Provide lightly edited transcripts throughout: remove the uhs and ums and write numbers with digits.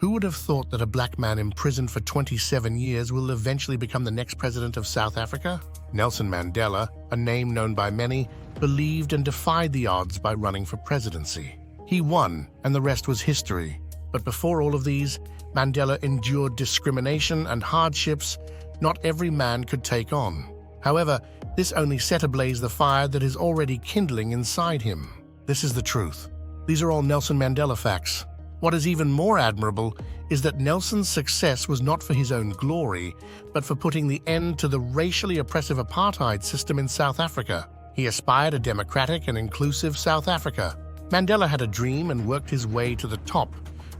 Who would have thought that a black man imprisoned for 27 years will eventually become the next president of South Africa? Nelson Mandela, a name known by many, believed and defied the odds by running for presidency. He won, and the rest was history. But before all of these, Mandela endured discrimination and hardships not every man could take on. However, this only set ablaze the fire that is already kindling inside him. This is the truth. These are all Nelson Mandela facts. What is even more admirable is that Nelson's success was not for his own glory, but for putting the end to the racially oppressive apartheid system in South Africa. He aspired a democratic and inclusive South Africa. Mandela had a dream and worked his way to the top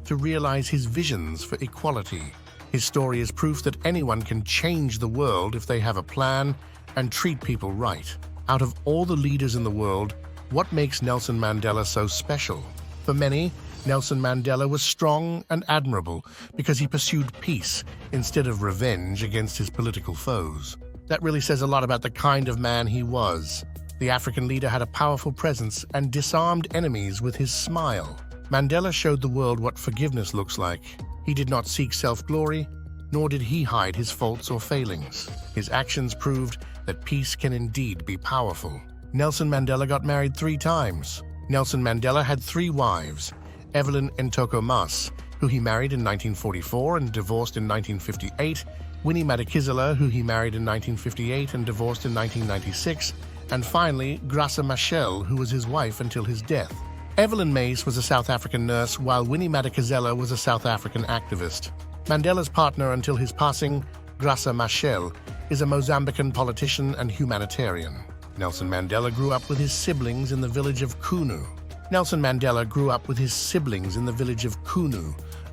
to realize his visions for equality. His story is proof that anyone can change the world if they have a plan and treat people right. Out of all the leaders in the world, what makes Nelson Mandela so special? For many, Nelson Mandela was strong and admirable because he pursued peace instead of revenge against his political foes. That really says a lot about the kind of man he was. The African leader had a powerful presence and disarmed enemies with his smile. Mandela showed the world what forgiveness looks like. He did not seek self-glory, nor did he hide his faults or failings. His actions proved that peace can indeed be powerful. Nelson Mandela got married 3 times. Nelson Mandela had 3 wives: Evelyn Ntoko Mas, who he married in 1944 and divorced in 1958, Winnie Madikizela, who he married in 1958 and divorced in 1996, and finally, Graça Machel, who was his wife until his death. Evelyn Mace was a South African nurse, while Winnie Madikizela was a South African activist. Mandela's partner until his passing, Graça Machel, is a Mozambican politician and humanitarian. Nelson Mandela grew up with his siblings in the village of Kunu.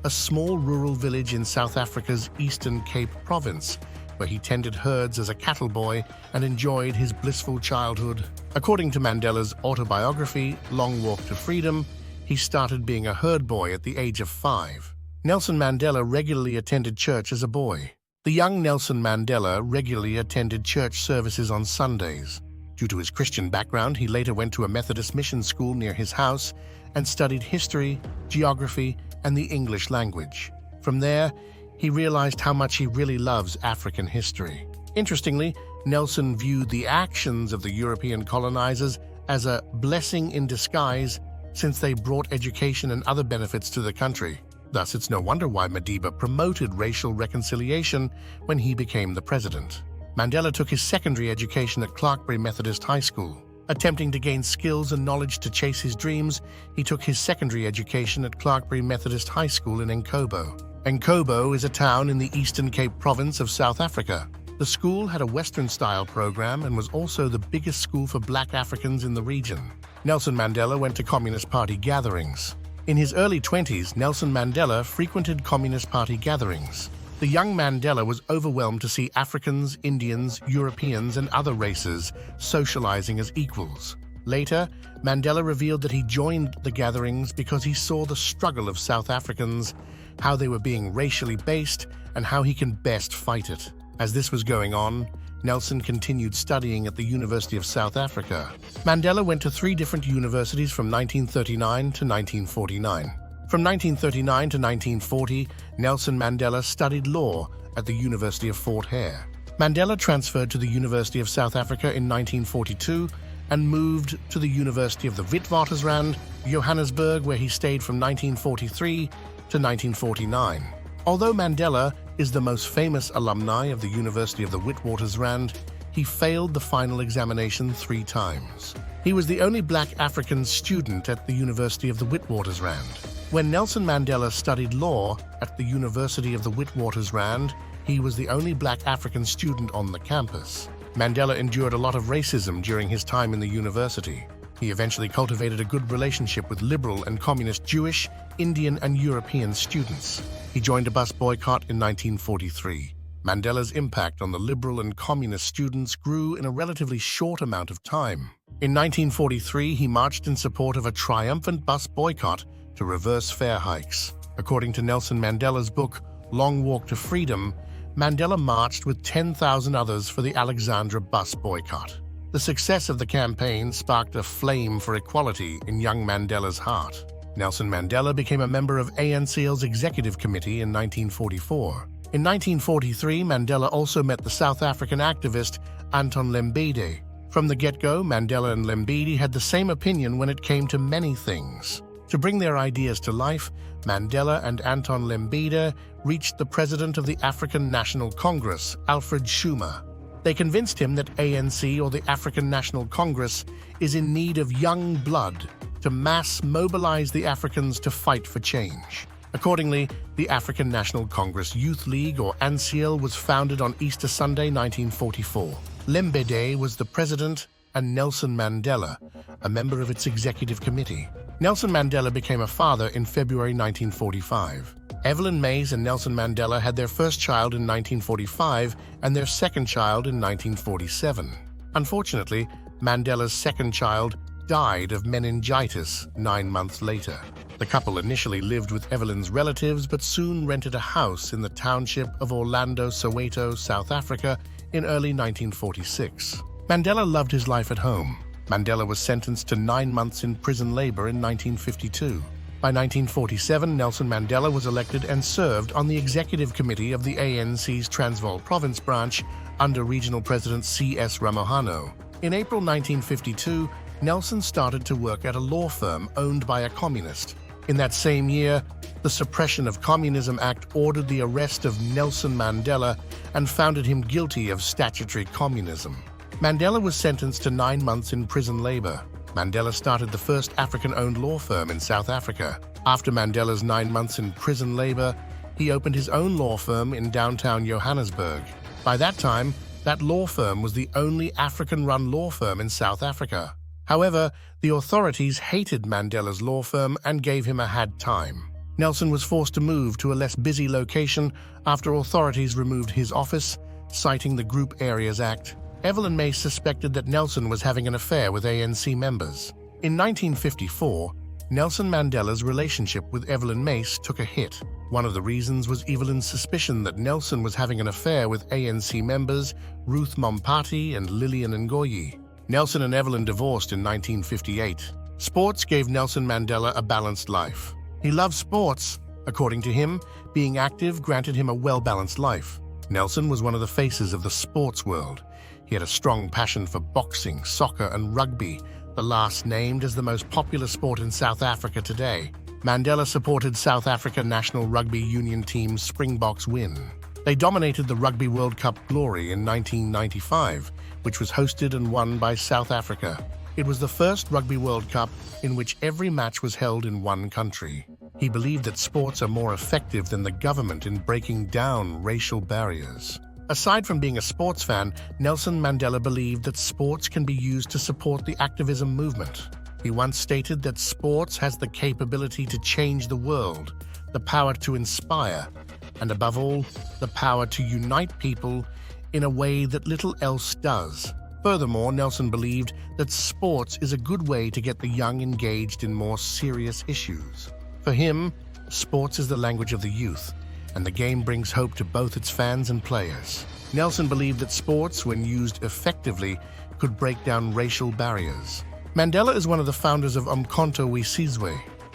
A small rural village in South Africa's Eastern Cape province, where he tended herds as a cattle boy and enjoyed his blissful childhood. According to Mandela's autobiography, Long Walk to Freedom, he started being a herd boy at the age of 5. Nelson Mandela regularly attended church as a boy. The young Nelson Mandela regularly attended church services on Sundays. Due to his Christian background, he later went to a Methodist mission school near his house and studied history, geography, and the English language. From there, he realized how much he really loves African history. Interestingly, Nelson viewed the actions of the European colonizers as a blessing in disguise, since they brought education and other benefits to the country. Thus, it's no wonder why Madiba promoted racial reconciliation when he became the president. Mandela took his secondary education at Clarkbury Methodist High School. Attempting to gain skills and knowledge to chase his dreams, he took his secondary education at Clarkbury Methodist High School in Enkobo. Enkobo is a town in the Eastern Cape province of South Africa. The school had a Western-style program and was also the biggest school for black Africans in the region. Nelson Mandela went to Communist Party gatherings. In his early 20s, Nelson Mandela frequented Communist Party gatherings. The young Mandela was overwhelmed to see Africans, Indians, Europeans, and other races socializing as equals. Later, Mandela revealed that he joined the gatherings because he saw the struggle of South Africans, how they were being racially based, and how he can best fight it. As this was going on, Nelson continued studying at the University of South Africa. Mandela went to 3 different universities from 1939 to 1949. From 1939 to 1940, Nelson Mandela studied law at the University of Fort Hare. Mandela transferred to the University of South Africa in 1942 and moved to the University of the Witwatersrand, Johannesburg, where he stayed from 1943 to 1949. Although Mandela is the most famous alumni of the University of the Witwatersrand, he failed the final examination 3 times. He was the only black African student at the University of the Witwatersrand. When Nelson Mandela studied law at the University of the Witwatersrand, he was the only black African student on the campus. Mandela endured a lot of racism during his time in the university. He eventually cultivated a good relationship with liberal and communist Jewish, Indian, and European students. He joined a bus boycott in 1943. Mandela's impact on the liberal and communist students grew in a relatively short amount of time. In 1943, he marched in support of a triumphant bus boycott to reverse fare hikes. According to Nelson Mandela's book, Long Walk to Freedom, Mandela marched with 10,000 others for the Alexandra bus boycott. The success of the campaign sparked a flame for equality in young Mandela's heart. Nelson Mandela became a member of ANCL's Executive Committee in 1944. In 1943, Mandela also met the South African activist Anton Lembede. From the get-go, Mandela and Lembede had the same opinion when it came to many things. To bring their ideas to life, Mandela and Anton Lembede reached the president of the African National Congress, Alfred Schumer. They convinced him that ANC, or the African National Congress, is in need of young blood to mass mobilize the Africans to fight for change. Accordingly, the African National Congress Youth League, or ANCL, was founded on Easter Sunday, 1944. Lembede was the president and Nelson Mandela, a member of its executive committee. Nelson Mandela became a father in February 1945. Evelyn Mays and Nelson Mandela had their first child in 1945 and their second child in 1947. Unfortunately, Mandela's second child died of meningitis 9 months later. The couple initially lived with Evelyn's relatives but soon rented a house in the township of Orlando, Soweto, South Africa in early 1946. Mandela loved his life at home. Mandela was sentenced to 9 months in prison labor in 1952. By 1947, Nelson Mandela was elected and served on the executive committee of the ANC's Transvaal Province branch under regional president C.S. Ramohano. In April 1952, Nelson started to work at a law firm owned by a communist. In that same year, the Suppression of Communism Act ordered the arrest of Nelson Mandela and found him guilty of statutory communism. Mandela was sentenced to 9 months in prison labor. Mandela started the first African-owned law firm in South Africa. After Mandela's 9 months in prison labor, he opened his own law firm in downtown Johannesburg. By that time, that law firm was the only African-run law firm in South Africa. However, the authorities hated Mandela's law firm and gave him a hard time. Nelson was forced to move to a less busy location after authorities removed his office, citing the Group Areas Act. Evelyn Mays suspected that Nelson was having an affair with ANC members. In 1954, Nelson Mandela's relationship with Evelyn Mays took a hit. One of the reasons was Evelyn's suspicion that Nelson was having an affair with ANC members Ruth Mompati and Lillian Ngoyi. Nelson and Evelyn divorced in 1958. Sports gave Nelson Mandela a balanced life. He loved sports. According to him, being active granted him a well-balanced life. Nelson was one of the faces of the sports world. He had a strong passion for boxing, soccer, and rugby, the last named as the most popular sport in South Africa today. Mandela supported South Africa national rugby union team Springboks win. They dominated the Rugby World Cup glory in 1995, which was hosted and won by South Africa. It was the first Rugby World Cup in which every match was held in one country. He believed that sports are more effective than the government in breaking down racial barriers. Aside from being a sports fan, Nelson Mandela believed that sports can be used to support the activism movement. He once stated that sports has the capability to change the world, the power to inspire, and above all, the power to unite people in a way that little else does. Furthermore, Nelson believed that sports is a good way to get the young engaged in more serious issues. For him, sports is the language of the youth, and the game brings hope to both its fans and players. Nelson believed that sports, when used effectively, could break down racial barriers. Mandela is one of the founders of Umkhonto we Sizwe.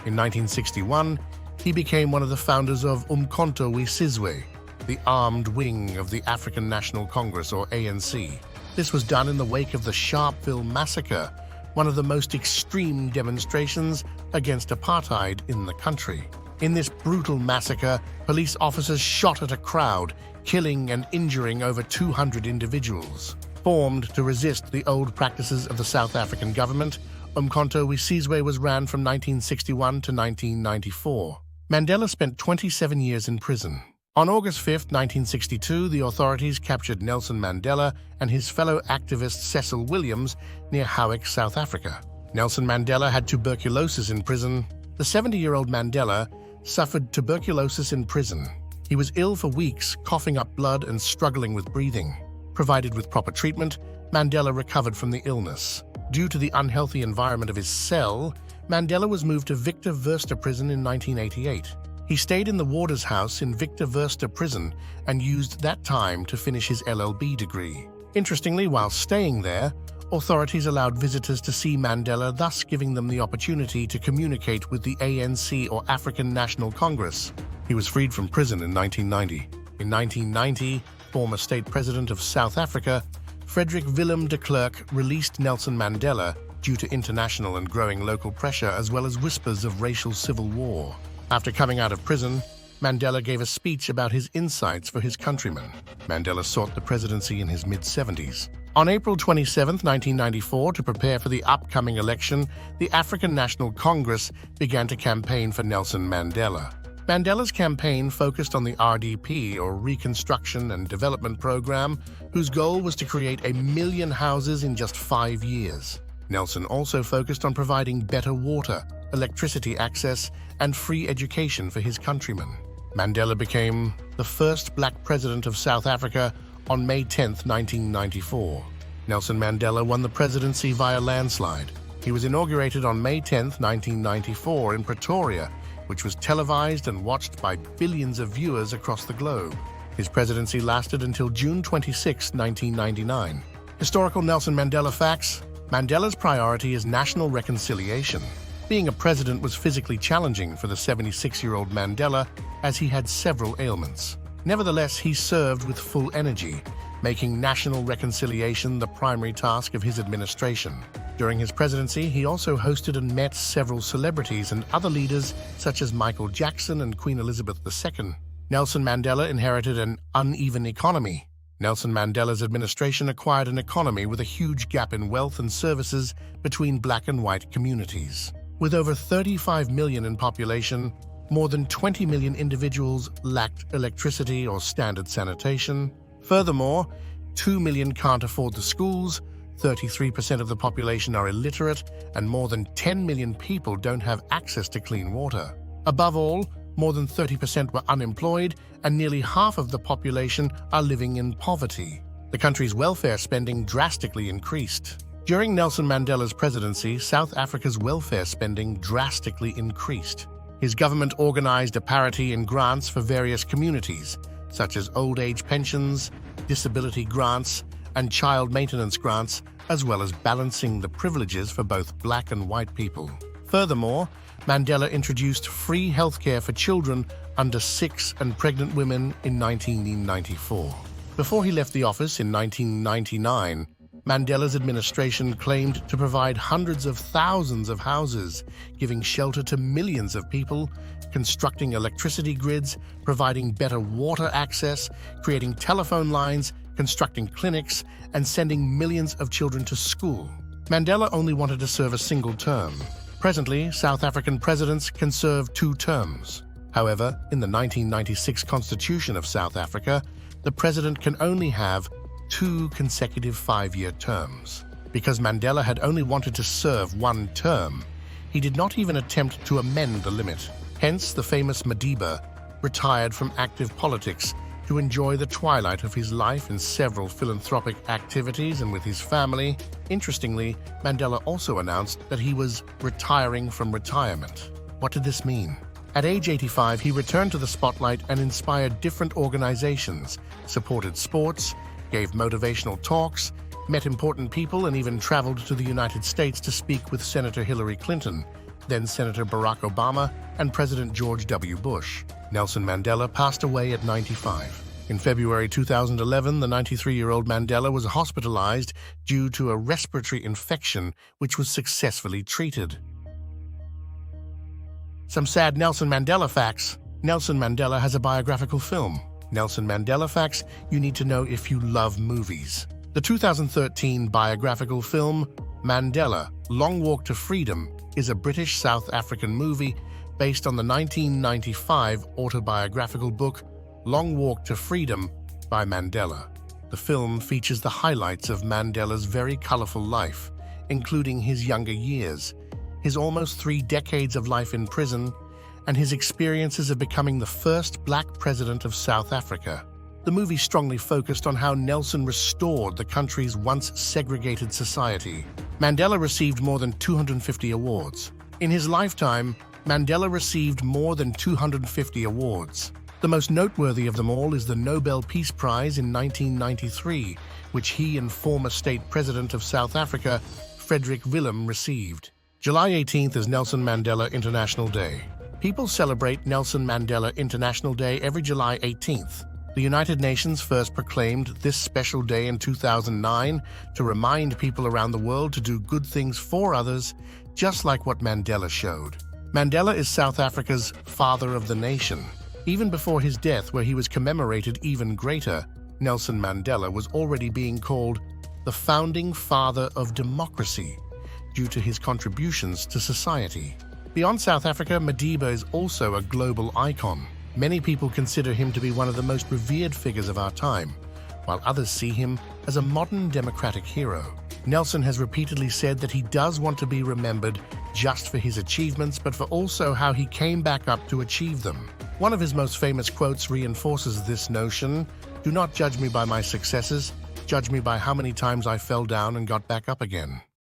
In 1961, he became one of the founders of Umkhonto we Sizwe, the armed wing of the African National Congress, or ANC. This was done in the wake of the Sharpeville massacre, one of the most extreme demonstrations against apartheid in the country. In this brutal massacre, police officers shot at a crowd, killing and injuring over 200 individuals. Formed to resist the old practices of the South African government, Umkhonto we Sizwe was ran from 1961 to 1994. Mandela spent 27 years in prison. On August 5, 1962, the authorities captured Nelson Mandela and his fellow activist Cecil Williams near Howick, South Africa. Nelson Mandela had tuberculosis in prison. The 70-year-old Mandela suffered tuberculosis in prison. He was ill for weeks, coughing up blood and struggling with breathing. Provided with proper treatment, Mandela recovered from the illness. Due to the unhealthy environment of his cell, Mandela was moved to Victor Verster Prison in 1988. He stayed in the warder's house in Victor Verster Prison and used that time to finish his LLB degree. Interestingly, while staying there, Authorities allowed visitors to see Mandela, thus giving them the opportunity to communicate with the ANC or African National Congress. He was freed from prison in 1990. In 1990, former state president of South Africa, Frederick Willem de Klerk, released Nelson Mandela due to international and growing local pressure as well as whispers of racial civil war. After coming out of prison, Mandela gave a speech about his insights for his countrymen. Mandela sought the presidency in his mid-70s. On April 27, 1994, to prepare for the upcoming election, the African National Congress began to campaign for Nelson Mandela. Mandela's campaign focused on the RDP, or Reconstruction and Development Program, whose goal was to create 1 million houses in just 5 years. Nelson also focused on providing better water, electricity access, and free education for his countrymen. Mandela became the first black president of South Africa on May 10, 1994. Nelson Mandela won the presidency via landslide. He was inaugurated on May 10, 1994 in Pretoria, which was televised and watched by billions of viewers across the globe. His presidency lasted until June 26, 1999. Historical Nelson Mandela facts: Mandela's priority is national reconciliation. Being a president was physically challenging for the 76-year-old Mandela, as he had several ailments. Nevertheless, he served with full energy, making national reconciliation the primary task of his administration. During his presidency, he also hosted and met several celebrities and other leaders such as Michael Jackson and Queen Elizabeth II. Nelson Mandela inherited an uneven economy. Nelson Mandela's administration acquired an economy with a huge gap in wealth and services between black and white communities. With over 35 million in population, more than 20 million individuals lacked electricity or standard sanitation. Furthermore, 2 million can't afford the schools, 33% of the population are illiterate, and more than 10 million people don't have access to clean water. Above all, more than 30% were unemployed, and nearly half of the population are living in poverty. The country's welfare spending drastically increased. During Nelson Mandela's presidency, South Africa's welfare spending drastically increased. His government organized a parity in grants for various communities, such as old age pensions, disability grants, and child maintenance grants, as well as balancing the privileges for both black and white people. Furthermore, Mandela introduced free healthcare for children under 6 and pregnant women in 1994. Before he left the office in 1999, Mandela's administration claimed to provide hundreds of thousands of houses, giving shelter to millions of people, constructing electricity grids, providing better water access, creating telephone lines, constructing clinics, and sending millions of children to school. Mandela only wanted to serve a single term. Presently, South African presidents can serve 2 terms. However, in the 1996 Constitution of South Africa, the president can only have 2 consecutive 5-year terms. Because Mandela had only wanted to serve 1 term, he did not even attempt to amend the limit. Hence, the famous Madiba retired from active politics to enjoy the twilight of his life in several philanthropic activities and with his family. Interestingly, Mandela also announced that he was retiring from retirement. What did this mean? At age 85, he returned to the spotlight and inspired different organizations, supported sports, gave motivational talks, met important people, and even traveled to the United States to speak with Senator Hillary Clinton, then Senator Barack Obama, and President George W. Bush. Nelson Mandela passed away at 95. In February 2011, the 93-year-old Mandela was hospitalized due to a respiratory infection, which was successfully treated. Some sad Nelson Mandela facts. Nelson Mandela has a biographical film. Nelson Mandela facts you need to know if you love movies. The 2013 biographical film, Mandela, Long Walk to Freedom, is a British South African movie based on the 1995 autobiographical book, Long Walk to Freedom by Mandela. The film features the highlights of Mandela's very colorful life, including his younger years, his almost 3 decades of life in prison, and his experiences of becoming the first black president of South Africa. The movie strongly focused on how Nelson restored the country's once segregated society. Mandela received more than 250 awards. In his lifetime, Mandela received more than 250 awards. The most noteworthy of them all is the Nobel Peace Prize in 1993, which he and former state president of South Africa, Frederick Willem, received. July 18th is Nelson Mandela International Day. People celebrate Nelson Mandela International Day every July 18th. The United Nations first proclaimed this special day in 2009 to remind people around the world to do good things for others, just like what Mandela showed. Mandela is South Africa's father of the nation. Even before his death, where he was commemorated even greater, Nelson Mandela was already being called the founding father of democracy due to his contributions to society. Beyond South Africa, Madiba is also a global icon. Many people consider him to be one of the most revered figures of our time, while others see him as a modern democratic hero. Nelson has repeatedly said that he does want to be remembered just for his achievements, but for also how he came back up to achieve them. One of his most famous quotes reinforces this notion: "Do not judge me by my successes, judge me by how many times I fell down and got back up again."